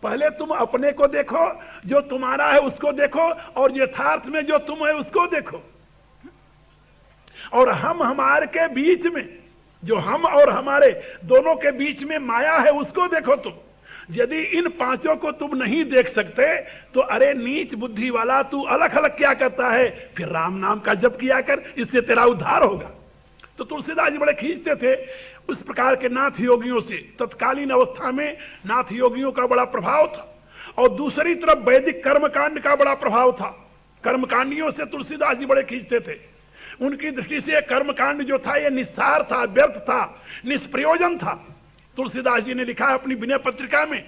पहले तुम अपने को देखो, जो तुम्हारा है उसको देखो, और यथार्थ में जो तुम है उसको देखो। और हम हमारे के बीच में, जो हम और हमारे दोनों के बीच में माया है उसको देखो तुम। यदि इन पांचों को तुम नहीं देख सकते तो अरे नीच बुद्धि वाला, तू अलग अलग क्या करता है? फिर राम नाम का जप किया कर, इससे तेरा उद्धार होगा। तो तुलसीदास जी बड़े खींचते थे उस प्रकार के नाथ योगियों से। तत्कालीन अवस्था में नाथ योगियों का बड़ा प्रभाव था, और दूसरी तरफ वैदिक कर्मकांड का बड़ा प्रभाव था। कर्मकांडियों से तुलसीदास जी बड़े खींचते थे। उनकी दृष्टि से कर्मकांड जो था ये निस्सार था, व्यर्थ था, निष्प्रयोजन था। तुलसीदास जी ने लिखा अपनी विनय पत्रिका में,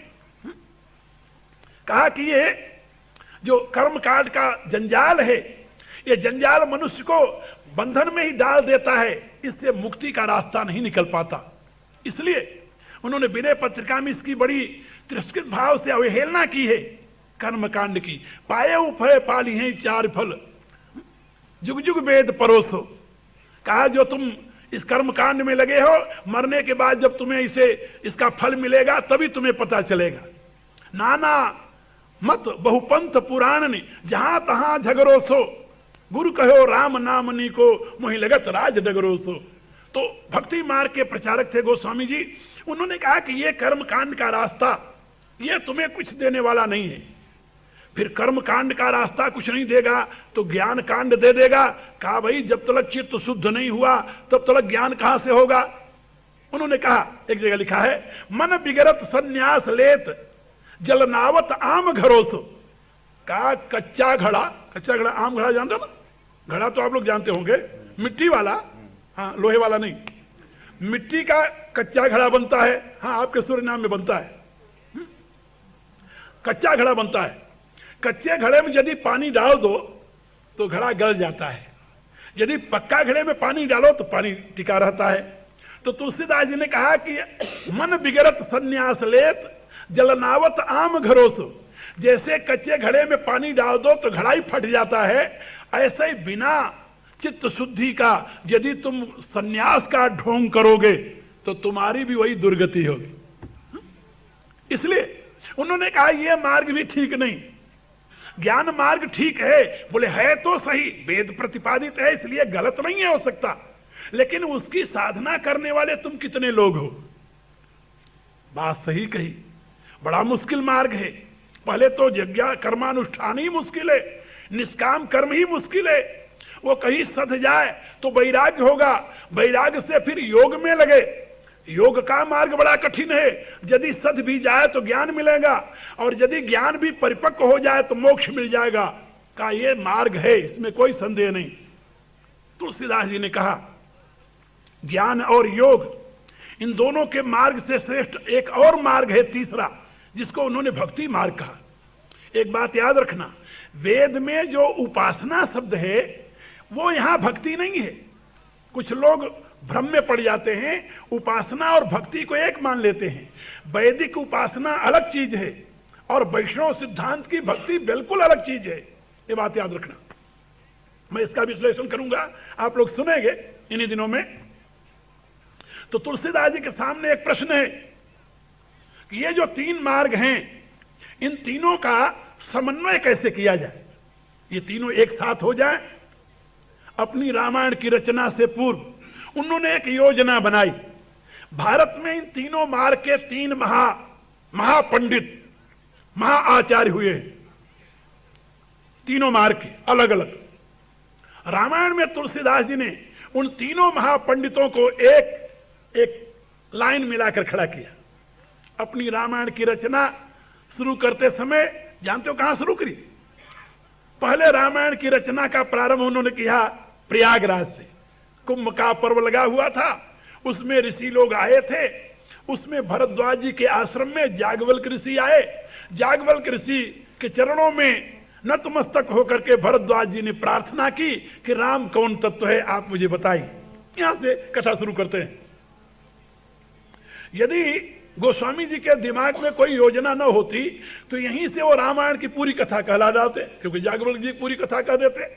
कहा कि ये जो कर्मकांड का जंजाल है, ये जंजाल मनुष्य को बंधन में ही डाल देता है, इससे मुक्ति का रास्ता नहीं निकल पाता। इसलिए उन्होंने विनय पत्रिका में इसकी बड़ी तिरस्कृत भाव से अवहेलना की है कर्मकांड की। पाए उफे पाली हैं चार फल, जुग जुग वेद परोसो। कहा जो तुम इस कर्मकांड में लगे हो, मरने के बाद जब तुम्हें इसका फल मिलेगा तभी तुम्हें पता चलेगा। नाना मत बहुपंथ पुराण ने, जहां तहां झगड़ो सो, गुरु कहो राम नामनी को, मोहि लगत राज डगरो सो। तो भक्ति मार्ग के प्रचारक थे गोस्वामी जी। उन्होंने कहा कि ये कर्मकांड का रास्ता ये तुम्हें कुछ देने वाला नहीं है। फिर कर्मकांड का रास्ता कुछ नहीं देगा तो ज्ञान कांड दे देगा। कहा भाई जब तक चित्त शुद्ध नहीं हुआ तब तक ज्ञान कहां से होगा? उन्होंने कहा, एक जगह लिखा है, मन बिगड़त सन्यास लेत जलनावत आम घरोसो। कहा कच्चा घड़ा आम घड़ा जानते हो ना? घड़ा तो आप लोग जानते होंगे, मिट्टी वाला, हाँ लोहे वाला नहीं, मिट्टी का कच्चा घड़ा बनता है। हाँ आपके सूर्यनाम में बनता है, कच्चा घड़ा बनता है। कच्चे घड़े में यदि पानी डाल दो तो घड़ा गल जाता है, यदि पक्का घड़े में पानी डालो तो पानी टिका रहता है। तो तुलसीदास जी ने कहा कि मन बिगड़त सन्यास लेत जलनावत आम घरोसो। जैसे कच्चे घड़े में पानी डाल दो तो घड़ा ही फट जाता है, ऐसे ही बिना चित्त शुद्धि का यदि तुम सन्यास का ढोंग करोगे तो तुम्हारी भी वही दुर्गति होगी। इसलिए उन्होंने कहा यह मार्ग भी ठीक नहीं, ज्ञान मार्ग ठीक है। बोले है तो सही, वेद प्रतिपादित है इसलिए गलत नहीं हो सकता, लेकिन उसकी साधना करने वाले तुम कितने लोग हो? बात सही कही, बड़ा मुश्किल मार्ग है। पहले तो यज्ञ कर्मानुष्ठान ही मुश्किल है, निष्काम कर्म ही मुश्किल है। वो कहीं सध जाए तो वैराग्य होगा, वैराग्य से फिर योग में लगे, योग का मार्ग बड़ा कठिन है। यदि सध भी जाए तो ज्ञान मिलेगा, और यदि ज्ञान भी परिपक्व हो जाए तो मोक्ष मिल जाएगा। का ये मार्ग है, इसमें कोई संदेह नहीं। तुलसीदास जी ने कहा ज्ञान और योग इन दोनों के मार्ग से श्रेष्ठ एक और मार्ग है तीसरा, जिसको उन्होंने भक्ति मार्ग कहा। एक बात याद रखना, वेद में जो उपासना शब्द है वो यहां भक्ति नहीं है। कुछ लोग भ्रम में पड़ जाते हैं, उपासना और भक्ति को एक मान लेते हैं। वैदिक उपासना अलग चीज है और वैष्णव सिद्धांत की भक्ति बिल्कुल अलग चीज है, ये बात याद रखना। मैं इसका विश्लेषण करूंगा, आप लोग सुनेंगे इन्हीं दिनों में। तो तुलसीदास जी के सामने एक प्रश्न है कि ये जो तीन मार्ग हैं, इन तीनों का समन्वय कैसे किया जाए, ये तीनों एक साथ हो जाए। अपनी रामायण की रचना से पूर्व उन्होंने एक योजना बनाई। भारत में इन तीनों मार्ग के तीन महापंडित महाआचार्य हुए हैं, तीनों मार्ग के अलग अलग। रामायण में तुलसीदास जी ने उन तीनों महापंडितों को एक लाइन मिलाकर खड़ा किया। अपनी रामायण की रचना शुरू करते समय जानते हो कहां शुरू करी? पहले रामायण की रचना का प्रारंभ उन्होंने किया प्रयागराज से। कुंभ का पर्व लगा हुआ था, उसमें ऋषि लोग आए थे। उसमें भरद्वाज जी के आश्रम में जागवल्क ऋषि आए। जागवल्क ऋषि के चरणों में नतमस्तक होकर के भरद्वाज जी ने प्रार्थना की कि राम कौन तत्व है, आप मुझे बताइए। यहां से कथा शुरू करते हैं। यदि गोस्वामी जी के दिमाग में कोई योजना न होती तो यहीं से वो रामायण की पूरी कथा कहला जाते, क्योंकि जागवल्क जी पूरी कथा कह देते।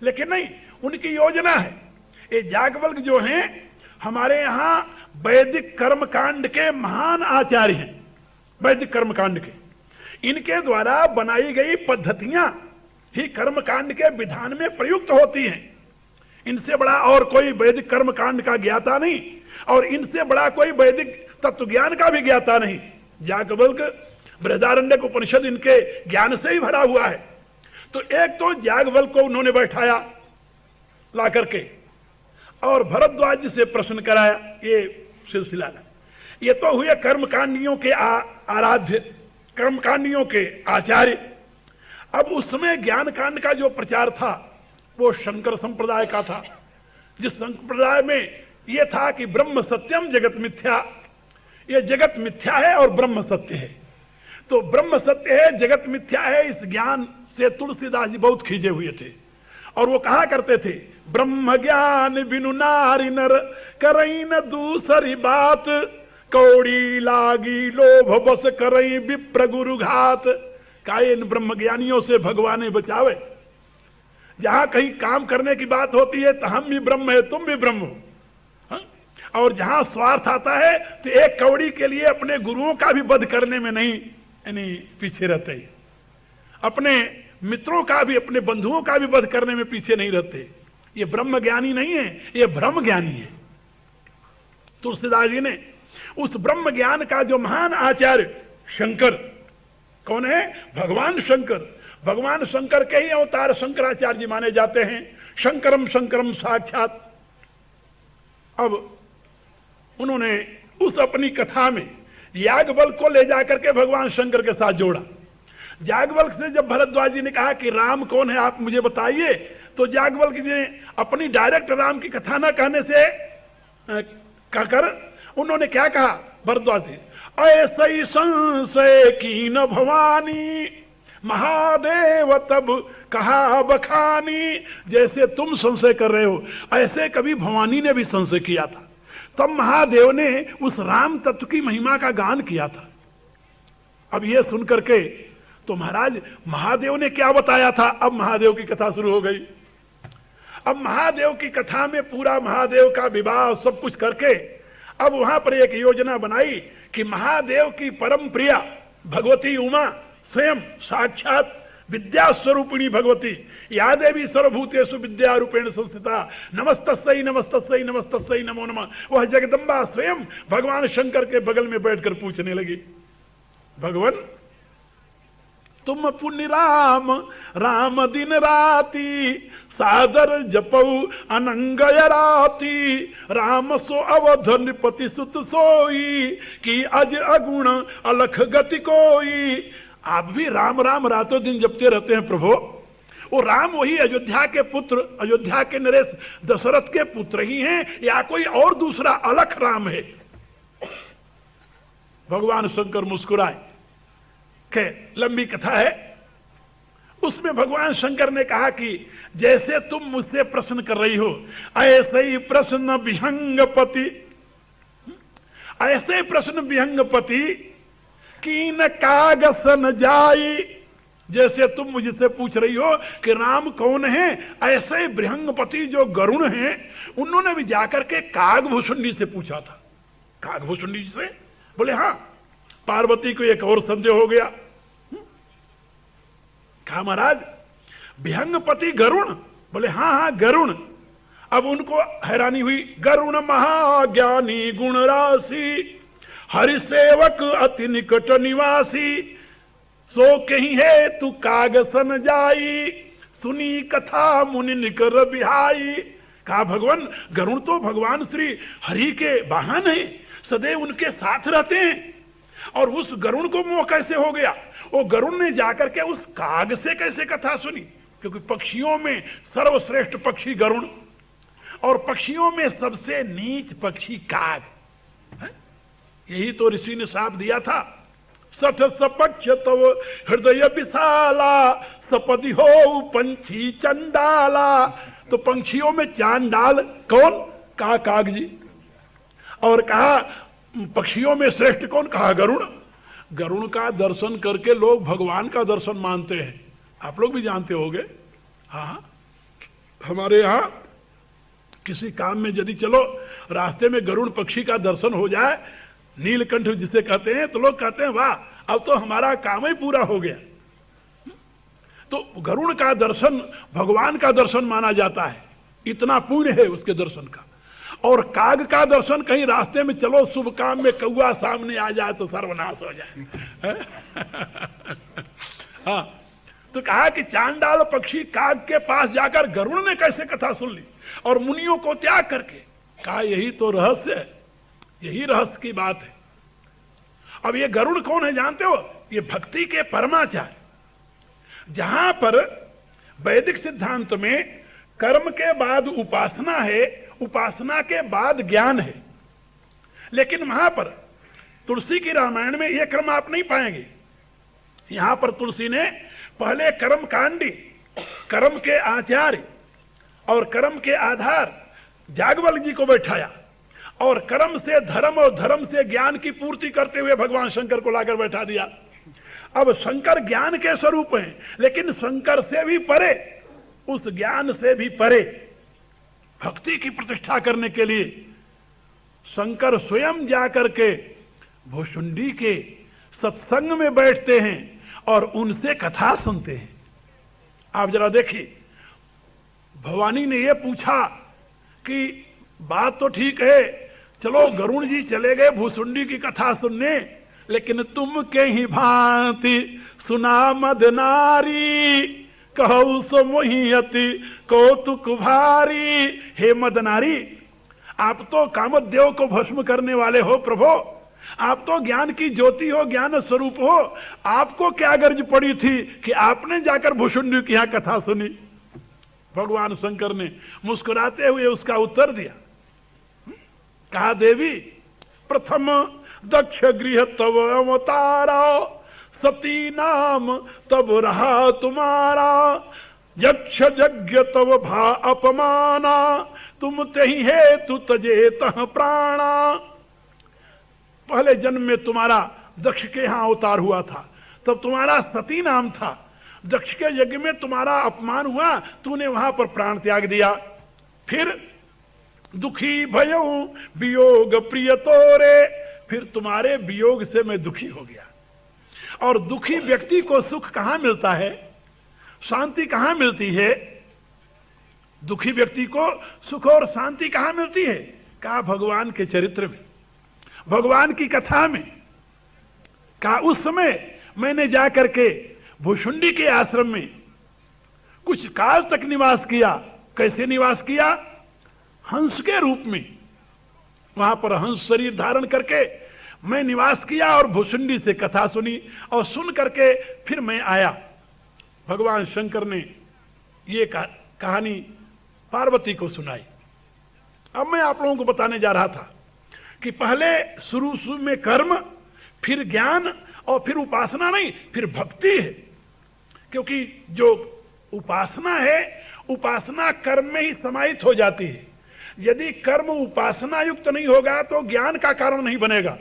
लेकिन नहीं, उनकी योजना है। ये जागवल्क जो हैं हमारे यहां वैदिक कर्मकांड के महान आचार्य हैं, वैदिक कर्मकांड के। इनके द्वारा बनाई गई पद्धतियां ही कर्मकांड के विधान में प्रयुक्त होती हैं। इनसे बड़ा और कोई वैदिक कर्मकांड का ज्ञाता नहीं, और इनसे बड़ा कोई वैदिक तत्व ज्ञान का भी ज्ञाता नहीं। याज्ञवल्क्य बृहदारण्यक उपनिषद इनके ज्ञान से ही भरा हुआ है। तो एक तो याज्ञवल्क्य को उन्होंने बैठाया ला करके और भरद्वाज जी से प्रश्न कराया, ये सिलसिला है। ये तो हुए कर्मकांडियों के आराध्य, कर्मकांडियों के आचार्य। अब उसमें ज्ञान कांड का जो प्रचार था वो शंकर संप्रदाय का था, जिस संप्रदाय में ये था कि ब्रह्म सत्यम जगत मिथ्या, ये जगत मिथ्या है और ब्रह्म सत्य है। तो ब्रह्म सत्य है, जगत मिथ्या है, इस ज्ञान से तुलसीदास जी बहुत खींचे हुए थे। और वो कहा करते थे, ब्रह्म ज्ञान बिनु नारी नर करई न दूसरी बात, कौड़ी लागी लोभ बस करई विप्र गुरु घात। का इन ब्रह्म ज्ञानियों से भगवान बचावे। जहां कहीं काम करने की बात होती है तो हम भी ब्रह्म है, तुम भी ब्रह्म हो, और जहां स्वार्थ आता है तो एक कौड़ी के लिए अपने गुरुओं का भी वध करने में नहीं यानी पीछे रहते, अपने मित्रों का भी, अपने बंधुओं का भी वध करने में पीछे नहीं रहते। ये ब्रह्म ज्ञानी नहीं है, ये ब्रह्म ज्ञानी है। तुलसीदास जी ने उस ब्रह्म ज्ञान का जो महान आचार्य शंकर, कौन है? भगवान शंकर। भगवान शंकर के ही अवतार शंकराचार्य जी माने जाते हैं। शंकरम शंकरम साक्षात। अब उन्होंने उस अपनी कथा में याज्ञवल्क्य को ले जाकर के भगवान शंकर के साथ जोड़ा। याज्ञवल्क्य से जब भरद्वाज जी ने कहा कि राम कौन है आप मुझे बताइए, तो याज्ञवल्क्य जी ने अपनी डायरेक्ट राम की कथा न कहने से कहकर उन्होंने क्या कहा? भरद्वाज जी, ऐसे ही संशय की न भवानी महादेव तब कहा बखानी। जैसे तुम संशय कर रहे हो ऐसे कभी भवानी ने भी संशय किया था, तब महादेव ने उस राम तत्व की महिमा का गान किया था। अब ये सुनकर के तो महाराज महादेव ने क्या बताया था? अब महादेव की कथा शुरू हो गई। अब महादेव की कथा में पूरा महादेव का विवाह सब कुछ करके अब वहां पर एक योजना बनाई कि महादेव की परम प्रिया भगवती उमा स्वयं साक्षात विद्या स्वरूपिणी भगवती या देवी सर्वभूतेषु विद्या रूपेण संस्थिता नमस्तस्यै नमस्तस्यै नमस्तस्यै नमो नमः, वह जगदम्बा स्वयं भगवान शंकर के बगल में बैठकर पूछने लगी, भगवान तुम पुण्य राम राम दिन राती सादर जपऊ अनंगय राती, राम सो अवध नृपति सुत सोई कि अज अगुण अलख गति कोई। आप भी राम राम रातों दिन जपते रहते हैं प्रभु। वो राम वही अयोध्या के पुत्र, अयोध्या के नरेश दशरथ के पुत्र ही हैं या कोई और दूसरा अलख राम है? भगवान शंकर मुस्कुराए। के लंबी कथा है, उसमें भगवान शंकर ने कहा कि जैसे तुम मुझसे प्रश्न कर रही हो ऐसे ही प्रश्न विहंगपति, ऐसे प्रश्न विहंगपति की न कागसन जाई। जैसे तुम मुझसे पूछ रही हो कि राम कौन है, ऐसे बृहंगपति जो गरुण हैं उन्होंने भी जाकर के कागभूषुंडी से पूछा था। कागभूषुंडी से बोले हाँ, पार्वती को एक और संदेह हो गया। कहा महाराज विहंगपति गरुण? बोले हाँ हाँ गरुण। अब उनको हैरानी हुई, गरुण महाज्ञानी गुण राशि हरि सेवक अति निकट निवासी, सो कहीं है तू कागसन जाई सुनी कथा मुनि निकर बिहाई। कहा भगवान गरुण तो भगवान श्री हरि के वाहन है, सदैव उनके साथ रहते हैं, और उस गरुण को मोह कैसे हो गया? वो गरुण ने जाकर के उस काग से कैसे कथा सुनी? क्योंकि पक्षियों में सर्वश्रेष्ठ पक्षी गरुण और पक्षियों में सबसे नीच पक्षी काग है? यही तो ऋषि ने शाप दिया था, सठ सपक्ष तव हृदय विशाला सपदि हो पंछी चंडाला। तो पंछियों में चांडाल कौन? कहा काग जी। और कहा पक्षियों में श्रेष्ठ कौन? कहा गरुण। गरुण का दर्शन करके लोग भगवान का दर्शन मानते हैं, आप लोग भी जानते होंगे। हाँ, हमारे यहां किसी काम में यदि चलो रास्ते में गरुड़ पक्षी का दर्शन हो जाए नीलकंठ जिसे कहते हैं, तो लोग कहते हैं वाह, अब तो हमारा काम ही पूरा हो गया। तो गरुड़ का दर्शन भगवान का दर्शन माना जाता है, इतना पुण्य है उसके दर्शन का। और काग का दर्शन, कहीं रास्ते में चलो शुभ काम में कौआ सामने आ जाए तो सर्वनाश हो जाए। हाँ, तो कहा कि चांडाल पक्षी काग के पास जाकर गरुड़ ने कैसे कथा सुन ली और मुनियों को त्याग करके। कहा यही तो रहस्य है, यही रहस्य की बात है। अब ये गरुड़ कौन है जानते हो? ये भक्ति के परमाचार्य। जहां पर वैदिक सिद्धांत में कर्म के बाद उपासना है, उपासना के बाद ज्ञान है, लेकिन वहां पर तुलसी की रामायण में यह क्रम आप नहीं पाएंगे। यहां पर तुलसी ने पहले कर्म कांडी, कर्म के आचार्य और कर्म के आधार जागवल जी को बैठाया और कर्म से धर्म और धर्म से ज्ञान की पूर्ति करते हुए भगवान शंकर को लाकर बैठा दिया। अब शंकर ज्ञान के स्वरूप हैं, लेकिन शंकर से भी परे, उस ज्ञान से भी परे भक्ति की प्रतिष्ठा करने के लिए शंकर स्वयं जाकर के भुशुंडी के सत्संग में बैठते हैं और उनसे कथा सुनते हैं। आप जरा देखिए, भवानी ने यह पूछा कि बात तो ठीक है, चलो गरुड़ जी चले गए भुशुंडी की कथा सुनने, लेकिन तुम के ही भांति सुना मद नारी, कहू सो मोहियति कौतुक भारी। हे मद नारी, आप तो कामदेव को भस्म करने वाले हो प्रभु, आप तो ज्ञान की ज्योति हो, ज्ञान स्वरूप हो, आपको क्या गर्ज पड़ी थी कि आपने जाकर भुशुंडी की यहां कथा सुनी? भगवान शंकर ने मुस्कुराते हुए उसका उत्तर दिया। कहा देवी, प्रथम दक्ष गृह तब अवतारा, सती नाम तब रहा तुम्हारा, यक्ष यज्ञ तब भा अपमाना, तुम तही है तु तजे तह प्राणा। पहले जन्म में तुम्हारा दक्ष के यहां अवतार हुआ था, तब तुम्हारा सती नाम था। दक्ष के यज्ञ में तुम्हारा अपमान हुआ, तूने वहां पर प्राण त्याग दिया। फिर दुखी भयऊ वियोग प्रिय तोरे, फिर तुम्हारे वियोग से मैं दुखी हो गया। और दुखी व्यक्ति को सुख कहां मिलता है, शांति कहां मिलती है? दुखी व्यक्ति को सुख और शांति कहां मिलती है? कहा भगवान के चरित्र में, भगवान की कथा में। कहा उस समय मैंने जाकर के भुशुंडी के आश्रम में कुछ काल तक निवास किया। कैसे निवास किया? हंस के रूप में, वहां पर हंस शरीर धारण करके मैं निवास किया और भुशुंडी से कथा सुनी, और सुन करके फिर मैं आया। भगवान शंकर ने ये कहानी पार्वती को सुनाई। अब मैं आप लोगों को बताने जा रहा था कि पहले शुरू में कर्म, फिर ज्ञान, और फिर उपासना नहीं, फिर भक्ति है। क्योंकि जो उपासना है, उपासना कर्म में ही समाहित हो जाती है। यदि कर्म उपासना युक्त नहीं होगा तो ज्ञान का कारण नहीं बनेगा।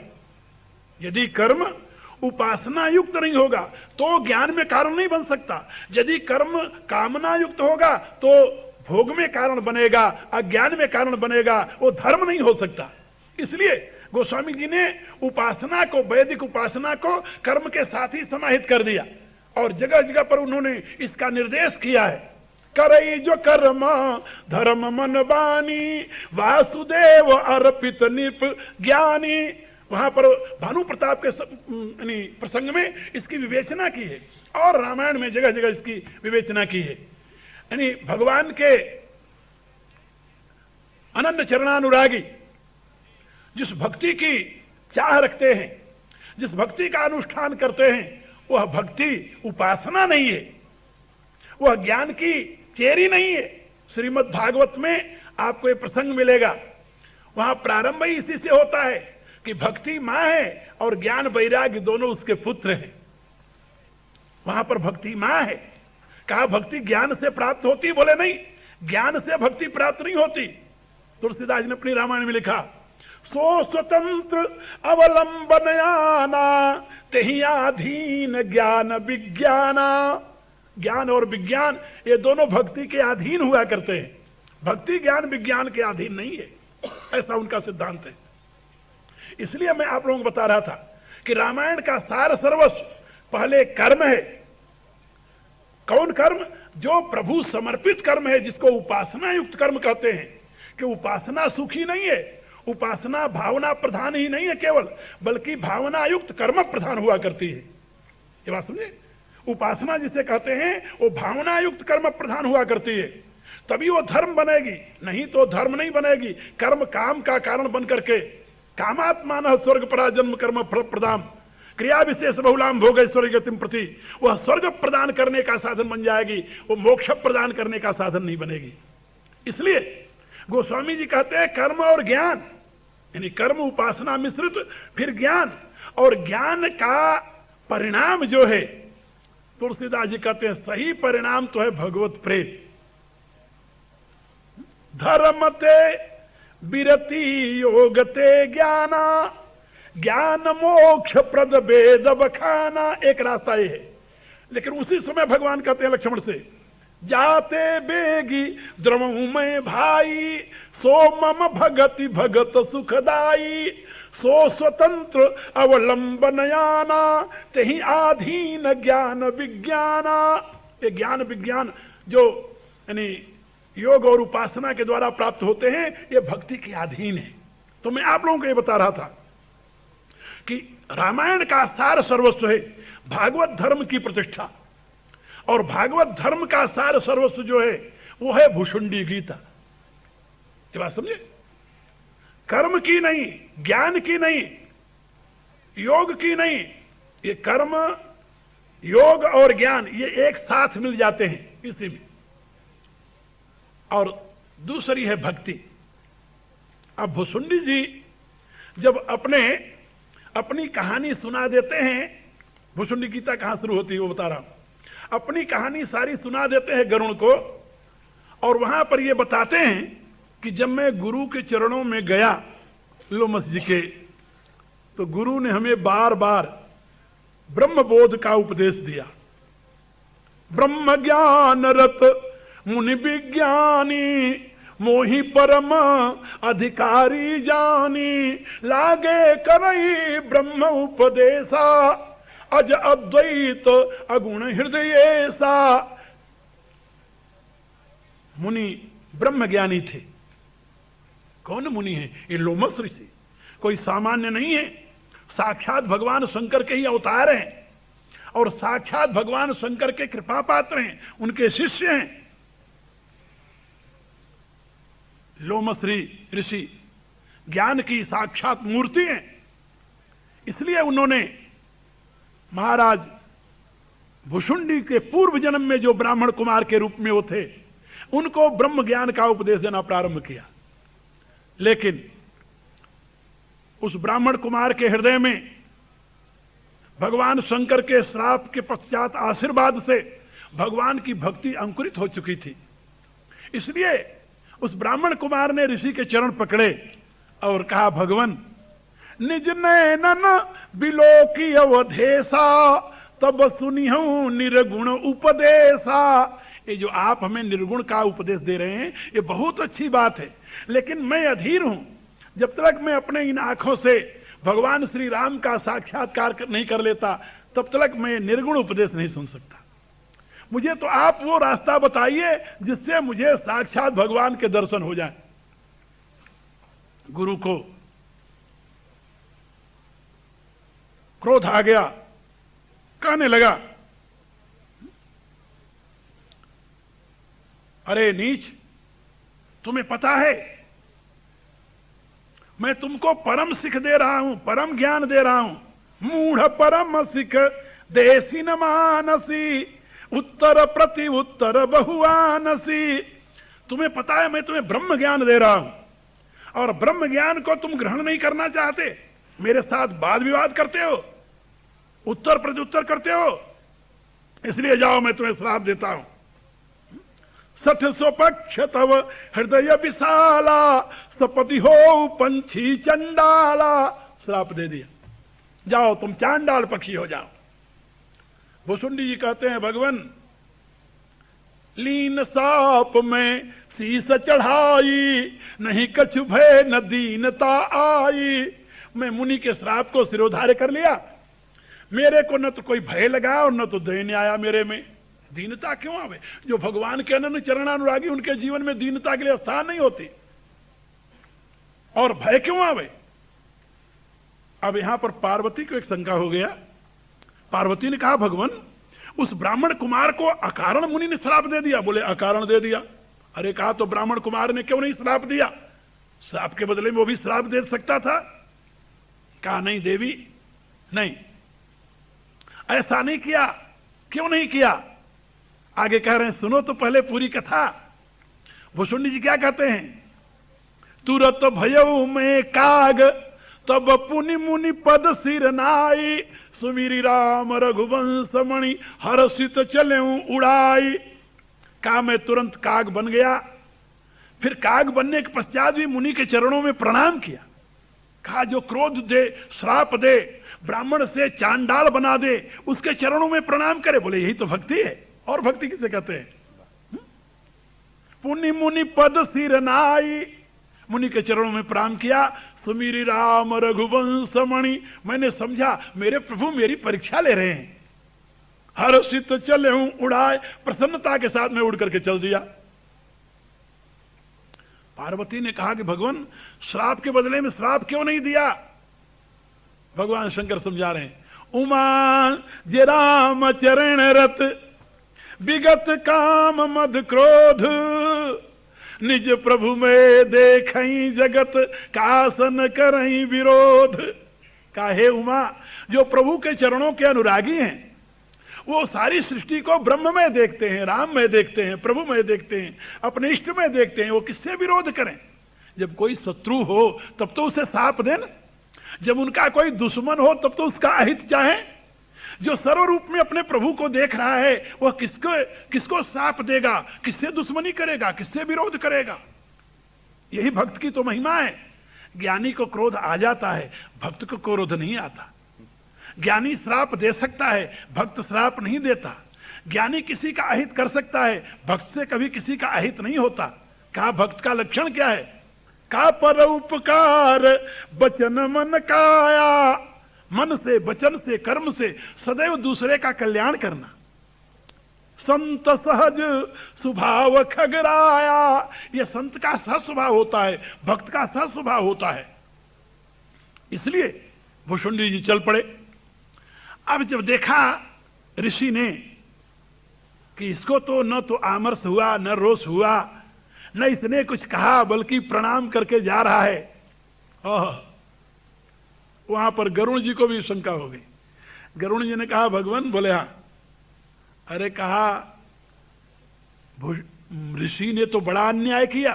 यदि कर्म उपासना युक्त नहीं होगा तो ज्ञान में कारण नहीं बन सकता। यदि कर्म कामना युक्त होगा तो भोग में कारण बनेगा, अज्ञान में कारण बनेगा, वो धर्म नहीं हो सकता। इसलिए गोस्वामी जी ने उपासना को, वैदिक उपासना को कर्म के साथ ही समाहित कर दिया, और जगह जगह पर उन्होंने इसका निर्देश किया है। करई जो कर्म धर्म मन बानी, वासुदेव अर्पित निप ज्ञानी। वहां पर भानु प्रताप के प्रसंग में इसकी विवेचना की है, और रामायण में जगह जगह इसकी विवेचना की है। यानी भगवान के अनन्य चरणानुरागी जिस भक्ति की चाह रखते हैं, जिस भक्ति का अनुष्ठान करते हैं, वह भक्ति उपासना नहीं है, वह ज्ञान की चेरी नहीं है। श्रीमद् भागवत में आपको ये प्रसंग मिलेगा, वहां प्रारंभ ही इसी से होता है कि भक्ति मां है और ज्ञान वैराग्य दोनों उसके पुत्र हैं। वहां पर भक्ति मां है। कहा भक्ति ज्ञान से प्राप्त होती? बोले नहीं, ज्ञान से भक्ति प्राप्त नहीं होती। तुलसीदास ने अपनी रामायण में लिखा, सो स्वतंत्र अवलंबनयाना तेहि अधीन ज्ञान विज्ञाना। ज्ञान और विज्ञान ये दोनों भक्ति के अधीन हुआ करते हैं, भक्ति ज्ञान विज्ञान के अधीन नहीं है, ऐसा उनका सिद्धांत है। इसलिए मैं आप लोगों को बता रहा था कि रामायण का सार सर्वस्व पहले कर्म है। कौन कर्म? जो प्रभु समर्पित कर्म है, जिसको उपासना युक्त कर्म कहते हैं। कि उपासना सुखी नहीं है, उपासना भावना प्रधान ही नहीं है केवल, बल्कि भावना युक्त कर्म प्रधान हुआ करती है। ये बात समझे? उपासना जिसे कहते हैं वो भावना युक्त कर्म प्रधान हुआ करती है, तभी वो धर्म बनेगी, नहीं तो धर्म नहीं बनेगी। कर्म काम का कारण बन करके, कामात्मान स्वर्ग परा जन्म कर्म फल प्रदान क्रिया विशेष बहुलाम भोग स्वर्ग गतिम प्रति, वह स्वर्ग प्रदान करने का साधन बन जाएगी, वो मोक्ष प्रदान करने का साधन नहीं बनेगी। इसलिए गोस्वामी जी कहते हैं कर्म और ज्ञान, यानी कर्म उपासना मिश्रित फिर ज्ञान, और ज्ञान का परिणाम जो है, तुलसीदास जी कहते हैं सही परिणाम तो है भगवत प्रेम। धर्मते विरति योगते ज्ञाना, ज्ञान मोक्ष प्रद वेद बखाना, एक रास्ता ये है। लेकिन उसी समय भगवान कहते हैं लक्ष्मण से, जाते बेगी द्रवहु मैं भाई, सो मम भगति भगत सुखदाई, सो स्वतंत्र अवलंबनयाना, तेहि आधीन ज्ञान विज्ञाना। ये ज्ञान विज्ञान जो यानी योग और उपासना के द्वारा प्राप्त होते हैं, ये भक्ति के अधीन है। तो मैं आप लोगों को ये बता रहा था कि रामायण का सार सर्वस्व है भागवत धर्म की प्रतिष्ठा, और भागवत धर्म का सार सर्वस्व जो है वो है भुषुंडी गीता। ये बात समझे? कर्म की नहीं, ज्ञान की नहीं, योग की नहीं, ये कर्म योग और ज्ञान ये एक साथ मिल जाते हैं इसी में। और दूसरी है भक्ति। अब भुषुंडी जी जब अपनी कहानी सुना देते हैं, भुषुंडी गीता कहां शुरू होती है वो बता रहा हूं, अपनी कहानी सारी सुना देते हैं गरुण को, और वहां पर ये बताते हैं कि जब मैं गुरु के चरणों में गया लोमस जी के, तो गुरु ने हमें बार बार ब्रह्म बोध का उपदेश दिया। ब्रह्म ज्ञान रत मुनि विज्ञानी, मोहि परम अधिकारी जानी, लागे करई ब्रह्म उपदेशा, अज अद्वैत अगुण हृदय सा। मुनि ब्रह्म ज्ञानी थे। कौन मुनि है? ये लोमस ऋषि, कोई सामान्य नहीं है, साक्षात भगवान शंकर के ही अवतार हैं, और साक्षात भगवान शंकर के कृपा पात्र हैं, उनके शिष्य हैं। लोमस ऋषि ज्ञान की साक्षात मूर्ति हैं। इसलिए उन्होंने महाराज भुषुंडी के पूर्व जन्म में जो ब्राह्मण कुमार के रूप में वो थे, उनको ब्रह्म ज्ञान का उपदेश देना प्रारंभ किया। लेकिन उस ब्राह्मण कुमार के हृदय में भगवान शंकर के श्राप के पश्चात आशीर्वाद से भगवान की भक्ति अंकुरित हो चुकी थी। इसलिए उस ब्राह्मण कुमार ने ऋषि के चरण पकड़े और कहा, भगवान निज नैनन बिलोकी अवधेसा, तब सुनिहूं निर्गुण उपदेशा। ये जो आप हमें निर्गुण का उपदेश दे रहे हैं ये बहुत अच्छी बात है, लेकिन मैं अधीर हूं। जब तक मैं अपने इन आंखों से भगवान श्री राम का साक्षात्कार नहीं कर लेता, तब तक मैं निर्गुण उपदेश नहीं सुन सकता। मुझे तो आप वो रास्ता बताइए जिससे मुझे साक्षात भगवान के दर्शन हो जाए। गुरु को क्रोध आ गया, कहने लगा, अरे नीच, तुम्हें पता है मैं तुमको परम सिख दे रहा हूं, परम ज्ञान दे रहा हूं। मूढ़ परम सिख देसी न मानसी, उत्तर प्रति उत्तर बहुआनसी। तुम्हें पता है मैं तुम्हें ब्रह्म ज्ञान दे रहा हूं, और ब्रह्म ज्ञान को तुम ग्रहण नहीं करना चाहते, मेरे साथ वाद विवाद करते हो, उत्तर प्रत्युत्तर करते हो। इसलिए जाओ, मैं तुम्हें श्राप देता हूं। सठ स्वपक्ष तव हृदय विशाला, सपति हो पंछी चंडाला। श्राप दे दिया, जाओ तुम चांडाल पक्षी हो जाओ। भुषुंडी जी कहते हैं, भगवान लीन साप में शीस चढ़ाई, नहीं कछु भय न दीनता आई, मैं मुनि के श्राप को सिरोधार्य कर लिया। मेरे को न तो कोई भय लगा और न तो दैन्य आया मेरे में। दीनता क्यों आवे? जो भगवान के अनन्य चरणानुरागी, उनके जीवन में दीनता के लिए स्थान नहीं होती। और भय क्यों आवे? अब यहां पर पार्वती को एक शंका हो गया। पार्वती ने कहा, भगवान उस ब्राह्मण कुमार को अकारण मुनि ने श्राप दे दिया। बोले अकारण दे दिया? अरे कहा तो ब्राह्मण कुमार ने क्यों नहीं श्राप दिया? श्राप के बदले में वो भी श्राप दे सकता था। कहा नहीं देवी, नहीं, ऐसा नहीं किया। क्यों नहीं किया? आगे कह रहे हैं, सुनो तो पहले पूरी कथा। भुसुंडी जी क्या कहते हैं? तुरत भयऊ में काग, तब पुनि मुनि पद सिर नाई, सुमिरी राम रघुवंश मणि, हर्षित चले उड़ाई। कहा मैं तुरंत काग बन गया। फिर काग बनने के पश्चात भी मुनि के चरणों में प्रणाम किया। कहा जो क्रोध दे, श्राप दे, ब्राह्मण से चांडाल बना दे, उसके चरणों में प्रणाम करे। बोले यही तो भक्ति है। और भक्ति किसे कहते हैं? पुनि मुनि पद सिर नाई, मुनि के चरणों में प्रणाम किया। सुमिरी राम रघुवंश मणि, मैंने समझा मेरे प्रभु मेरी परीक्षा ले रहे हैं। हर्षित चले हूं उड़ाए, प्रसन्नता के साथ मैं उड़ करके चल दिया। पार्वती ने कहा कि भगवान श्राप के बदले में श्राप क्यों नहीं दिया? भगवान शंकर समझा रहे हैं, उमा जे राम चरण रत, विगत काम मद क्रोध, निज प्रभु में देखई जगत, कासन करई विरोध। काहे उमा, जो प्रभु के चरणों के अनुरागी हैं, वो सारी सृष्टि को ब्रह्म में देखते हैं, राम में देखते हैं, प्रभु में देखते हैं, अपने इष्ट में देखते हैं। वो किससे विरोध करें? जब कोई शत्रु हो तब तो उसे साप देना, जब उनका कोई दुश्मन हो तब तो उसका अहित चाहे। जो सर्वरूप में अपने प्रभु को देख रहा है वह किसको साप देगा? किससे दुश्मनी करेगा? किससे विरोध करेगा? यही भक्त की तो महिमा है। ज्ञानी को क्रोध आ जाता है, भक्त को क्रोध नहीं आता। ज्ञानी श्राप दे सकता है, भक्त श्राप नहीं देता। ज्ञानी किसी का अहित कर सकता है, भक्त से कभी किसी का अहित नहीं होता। कहा भक्त का लक्षण क्या है? का परोपकार बचन मन काया, मन से, वचन से, कर्म से सदैव दूसरे का कल्याण करना। संत सहज स्वभाव खगराया, यह संत का सह स्वभाव होता है, भक्त का सह स्वभाव होता है। इसलिए भुसुंडी जी चल पड़े। अब जब देखा ऋषि ने कि इसको तो न तो आमर्ष हुआ, न रोष हुआ, न इसने कुछ कहा, बल्कि प्रणाम करके जा रहा है, वहां पर गरुण जी को भी शंका हो गई। गरुण जी ने कहा भगवान? बोले हाँ। अरे कहा ऋषि ने तो बड़ा अन्याय किया।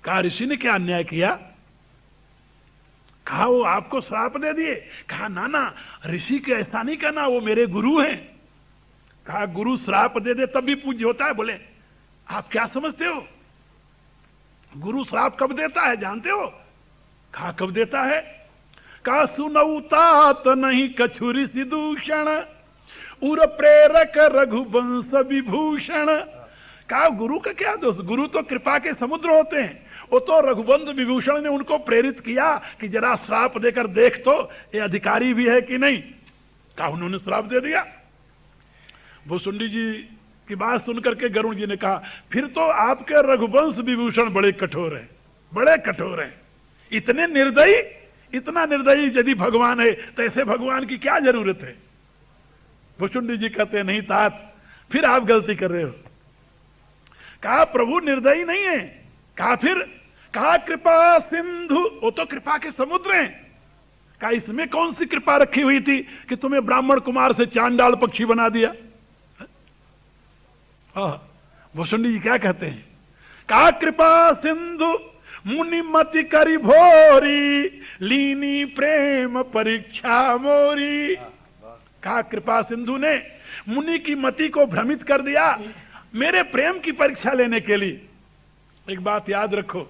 कहा ऋषि ने क्या अन्याय किया? कहा वो आपको श्राप दे दिए। कहा ना ना, ऋषि के ऐसा नहीं कहना, वो मेरे गुरु हैं। कहा गुरु श्राप दे दे तब भी पूज्य होता है? बोले आप क्या समझते हो? गुरु श्राप कब देता है जानते हो? कहा कब देता है? कहा सुनऊ तात नहीं कछु ऋषि दूषण, उर प्रेरक रघुवंश विभूषण। कहा गुरु का क्या दोष? गुरु तो कृपा के समुद्र होते हैं। वो तो रघुवंश विभूषण ने उनको प्रेरित किया कि जरा श्राप देकर देख तो ये अधिकारी भी है कि नहीं। कहा उन्होंने श्राप दे दिया। भुसुंडी जी की बात सुनकर के गरुण जी ने कहा फिर तो आपके रघुवंश विभूषण बड़े कठोर हैं, बड़े कठोर हैं। इतने निर्दयी, इतना निर्दयी यदि भगवान है तो ऐसे भगवान की क्या जरूरत है? भुसुंडी जी कहते हैं नहीं तात, फिर आप गलती कर रहे हो। कहा प्रभु निर्दयी नहीं है। कहा फिर? कहा कृपा सिंधु, वो तो कृपा के समुद्र हैं। कहा इसमें कौन सी कृपा रखी हुई थी कि तुम्हें ब्राह्मण कुमार से चांडाल पक्षी बना दिया? भुसुंडी जी क्या कहते हैं? कहा कृपा सिंधु मुनि मति करी भोरी, लीनी प्रेम परीक्षा मोरी। कहा कृपा सिंधु ने मुनि की मति को भ्रमित कर दिया मेरे प्रेम की परीक्षा लेने के लिए। एक बात याद रखो,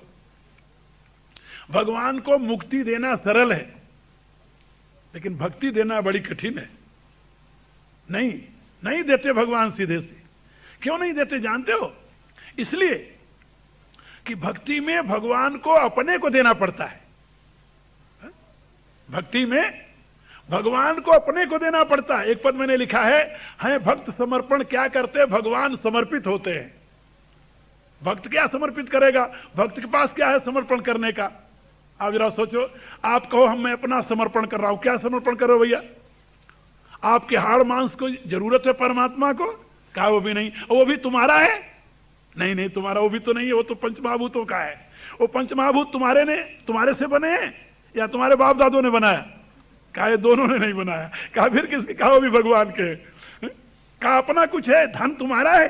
भगवान को मुक्ति देना सरल है, लेकिन भक्ति देना बड़ी कठिन है। नहीं देते भगवान सीधे से। क्यों नहीं देते जानते हो? इसलिए कि भक्ति में भगवान को अपने को देना पड़ता है। भक्ति में भगवान को अपने को देना पड़ता है। एक पद मैंने लिखा है भक्त समर्पण क्या करते हैं, भगवान समर्पित होते हैं। भक्त क्या समर्पित करेगा, भक्त के पास क्या है समर्पण करने का। आप जरा सोचो, आप कहो मैं अपना समर्पण कर रहा हूं, क्या समर्पण करो भैया? आपके हाड़ मांस को जरूरत है परमात्मा को? कहा वो भी नहीं। वो भी तुम्हारा है? नहीं नहीं, तुम्हारा वो भी तो नहीं है, वो तो पंचमहाभूतों का है। वो पंचमहाभूत तुम्हारे से बने हैं या तुम्हारे बाप दादों ने बनाया? कहा दोनों ने नहीं बनाया। कहा फिर किसके? कहा वो भी भगवान के। कहा अपना कुछ है, धन तुम्हारा है?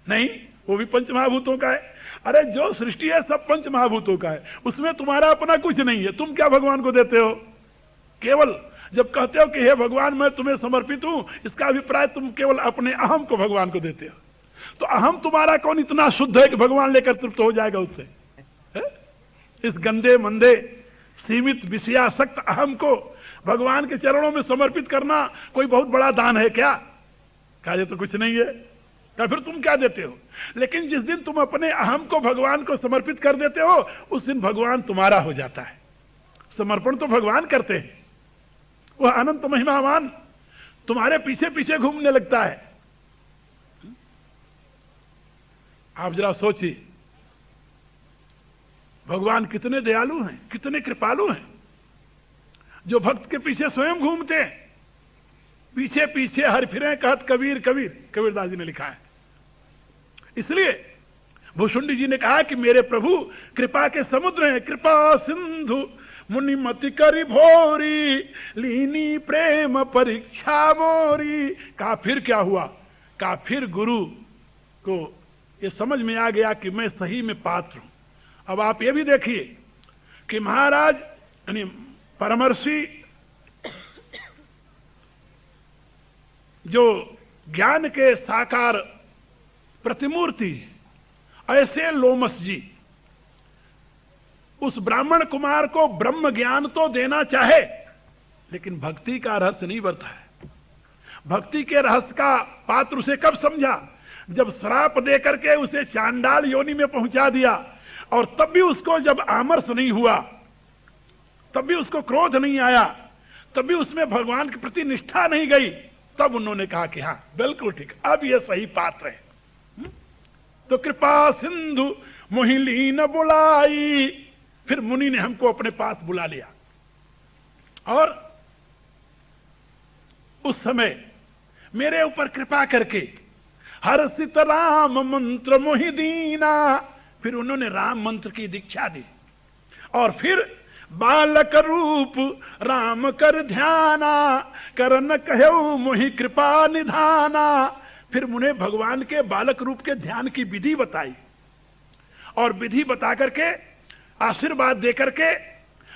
नहीं, वो भी पंचमहाभूतों का है। अरे जो सृष्टि है सब पंचमहाभूतों का है, उसमें तुम्हारा अपना कुछ नहीं है। तुम क्या भगवान को देते हो? केवल जब कहते हो कि हे भगवान मैं तुम्हें समर्पित हूं, इसका अभिप्राय तुम केवल अपने अहम को भगवान को देते हो। तो अहम तुम्हारा कौन इतना शुद्ध है कि भगवान लेकर तृप्त हो जाएगा उससे? इस गंदे मंदे सीमित विषयासक्त अहम को भगवान के चरणों में समर्पित करना कोई बहुत बड़ा दान है क्या? कहा ये तो कुछ नहीं है। कहा फिर तुम क्या देते हो? लेकिन जिस दिन तुम अपने अहम को भगवान को समर्पित कर देते हो, उस दिन भगवान तुम्हारा हो जाता है। समर्पण तो भगवान करते हैं, वह अनंत महिमावान तुम्हारे पीछे पीछे घूमने लगता है। आप जरा सोचिए, भगवान कितने दयालु हैं, कितने कृपालु हैं, जो भक्त के पीछे स्वयं घूमते हैं। पीछे पीछे हर फिरे कहत कबीर कबीर, कबीरदास जी ने लिखा है। इसलिए भुषुंडी जी ने कहा कि मेरे प्रभु कृपा के समुद्र हैं, कृपा सिंधु मुनिमति करि भोरी, लीनी प्रेम परीक्षा मोरी। कहा फिर क्या हुआ? कहा फिर गुरु को ये समझ में आ गया कि मैं सही में पात्र हूं। अब आप ये भी देखिए कि महाराज यानी परमर्षि जो ज्ञान के साकार प्रतिमूर्ति, ऐसे लोमस जी उस ब्राह्मण कुमार को ब्रह्म ज्ञान तो देना चाहे, लेकिन भक्ति का रहस्य नहीं बरता है। भक्ति के रहस्य का पात्र उसे कब समझा? जब श्राप दे करके उसे चांडाल योनि में पहुंचा दिया, और तब भी उसको जब आमर्ष नहीं हुआ, तब भी उसको क्रोध नहीं आया, तब भी उसमें भगवान के प्रति निष्ठा नहीं गई, तब उन्होंने कहा कि हाँ बिल्कुल ठीक, अब यह सही पात्र है। तो कृपा सिंधु मोहिलीन बुलाई, फिर मुनि ने हमको अपने पास बुला लिया। और उस समय मेरे ऊपर कृपा करके हर्षित राम मंत्र मोहि दीना, फिर उन्होंने राम मंत्र की दीक्षा दी। और फिर बालक रूप राम कर ध्याना, करन कहु मोहि कृपा निधाना। फिर मुने भगवान के बालक रूप के ध्यान की विधि बताई, और विधि बता करके आशीर्वाद दे करके